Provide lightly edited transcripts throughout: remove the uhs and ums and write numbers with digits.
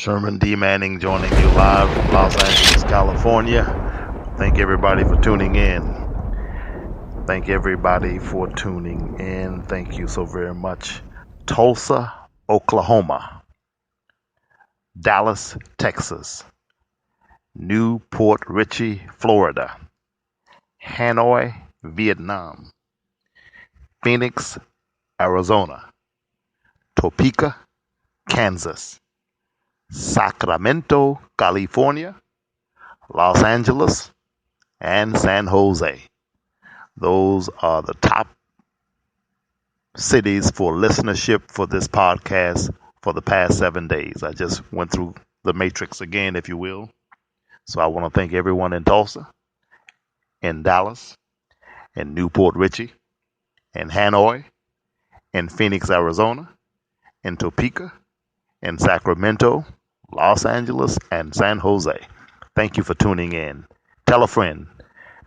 Sherman D. Manning joining you live from Los Angeles, California. Thank everybody for tuning in. Thank everybody for tuning in. Thank you so very much. Tulsa, Oklahoma. Dallas, Texas. Newport Richey, Florida. Hanoi, Vietnam. Phoenix, Arizona. Topeka, Kansas. Sacramento, California. Los Angeles, and San Jose. Those are the top cities for listenership for this podcast for the past 7 days. I just went through the matrix again, if you will. So I want to thank everyone in Tulsa, in Dallas, in Newport Richey, in Hanoi, in Phoenix, Arizona, in Topeka, in Sacramento, Los Angeles, and San Jose. Thank you for tuning in. Tell a friend.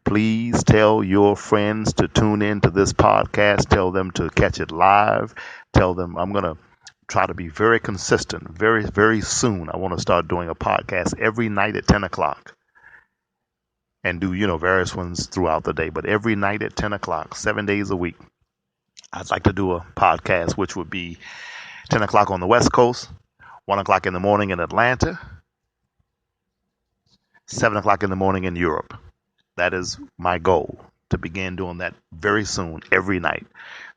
Please tell your friends to tune in to this podcast. Tell them to catch it live. Tell them I'm going to try to be very consistent. Very, very soon, I want to start doing a podcast every night at 10 o'clock. And do, various ones throughout the day. But every night at 10 o'clock, 7 days a week, I'd like to do a podcast, which would be 10 o'clock on the West Coast, 1 o'clock in the morning in Atlanta, 7 o'clock in the morning in Europe. That is my goal, to begin doing that very soon, every night,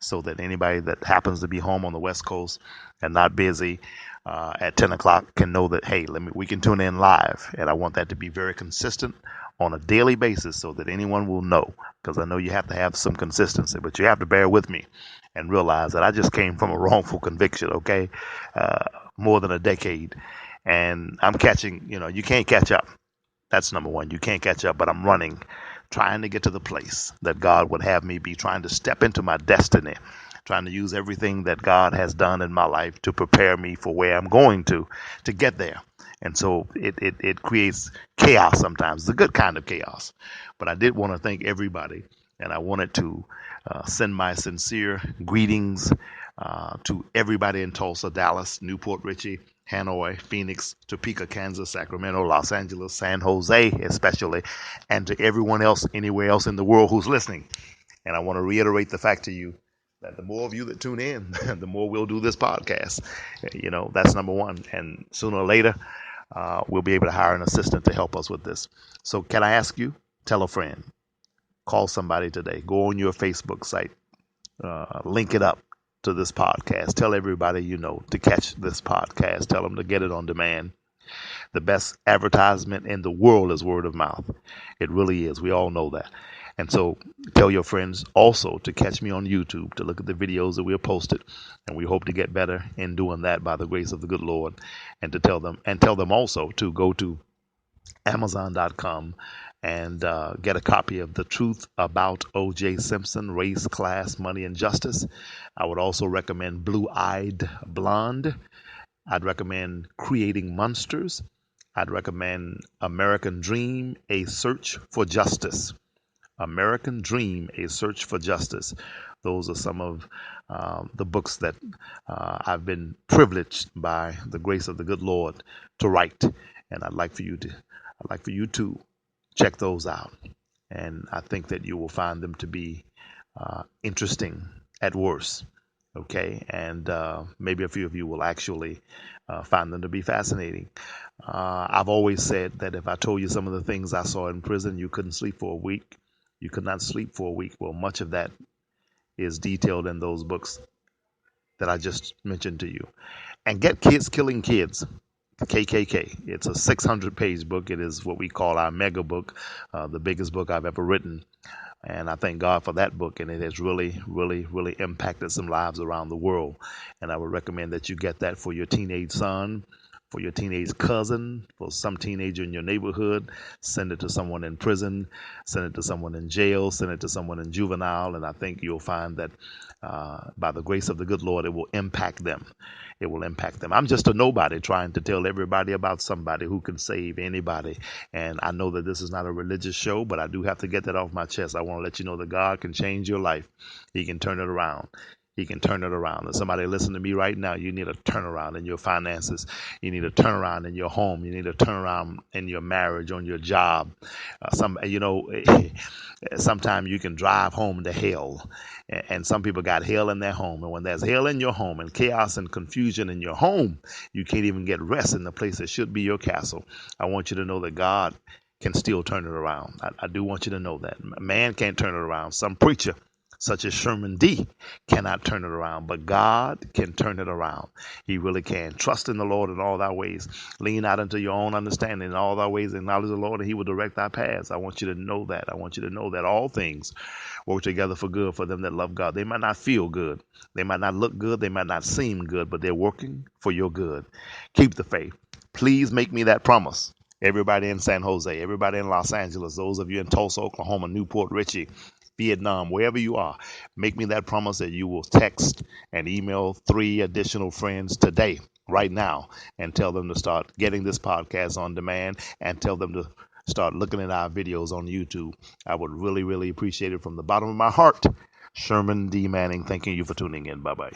so that anybody that happens to be home on the West Coast and not busy at 10 o'clock can know that, hey, we can tune in live. And I want that to be very consistent on a daily basis so that anyone will know, because I know you have to have some consistency, but you have to bear with me and realize that I just came from a wrongful conviction, okay, more than a decade. And I'm catching, you can't catch up. That's number one. You can't catch up, but I'm running, trying to get to the place that God would have me be, trying to step into my destiny, trying to use everything that God has done in my life to prepare me for where I'm going to get there. And so it creates chaos sometimes, the good kind of chaos. But I did want to thank everybody, and I wanted to send my sincere greetings to everybody in Tulsa, Dallas, Newport Richey, Hanoi, Phoenix, Topeka, Kansas, Sacramento, Los Angeles, San Jose especially, and to everyone else anywhere else in the world who's listening. And I want to reiterate the fact to you that the more of you that tune in, the more we'll do this podcast. That's number one. And sooner or later, we'll be able to hire an assistant to help us with this. So can I ask you, tell a friend, call somebody today, go on your Facebook site, link it up to this podcast. Tell everybody you know to catch this podcast. Tell them to get it on demand. The best advertisement in the world is word of mouth. It really is. We all know that. And so tell your friends also to catch me on YouTube, to look at the videos that we have posted. And we hope to get better in doing that by the grace of the good Lord. And to tell them also to go to Amazon.com and get a copy of The Truth About O.J. Simpson, Race, Class, Money, and Justice. I would also recommend Blue-Eyed Blonde. I'd recommend Creating Monsters. I'd recommend American Dream, A Search for Justice. American Dream, A Search for Justice. Those are some of the books that I've been privileged by the grace of the good Lord to write. And I'd like for you to check those out. And I think that you will find them to be interesting at worst. Okay. And maybe a few of you will actually find them to be fascinating. I've always said that if I told you some of the things I saw in prison, you couldn't sleep for a week. You could not sleep for a week. Well, much of that is detailed in those books that I just mentioned to you. And Get Kids Killing Kids, KKK. It's a 600-page book. It is what we call our mega book, the biggest book I've ever written. And I thank God for that book. And it has really, really, really impacted some lives around the world. And I would recommend that you get that for your teenage son, for your teenage cousin, for some teenager in your neighborhood. Send it to someone in prison, send it to someone in jail, send it to someone in juvenile. And I think you'll find that by the grace of the good Lord, it will impact them. It will impact them. I'm just a nobody trying to tell everybody about somebody who can save anybody. And I know that this is not a religious show, but I do have to get that off my chest. I want to let you know that God can change your life. He can turn it around. He can turn it around. And somebody listen to me right now, you need a turnaround in your finances. You need a turnaround in your home. You need a turnaround in your marriage, on your job. Sometimes you can drive home to hell. And some people got hell in their home. And when there's hell in your home and chaos and confusion in your home, you can't even get rest in the place that should be your castle. I want you to know that God can still turn it around. I do want you to know that. Man can't turn it around. Some preacher, such as Sherman D, cannot turn it around, but God can turn it around. He really can. Trust in the Lord in all thy ways. Lean out into your own understanding. In all thy ways acknowledge the Lord, and he will direct thy paths. I want you to know that. I want you to know that all things work together for good for them that love God. They might not feel good. They might not look good. They might not seem good, but they're working for your good. Keep the faith. Please make me that promise. Everybody in San Jose, everybody in Los Angeles, those of you in Tulsa, Oklahoma, Newport Richey, Vietnam, wherever you are, make me that promise that you will text and email 3 additional friends today, right now, and tell them to start getting this podcast on demand, and tell them to start looking at our videos on YouTube. I would really, really appreciate it from the bottom of my heart. Sherman D. Manning, thanking you for tuning in. Bye-bye.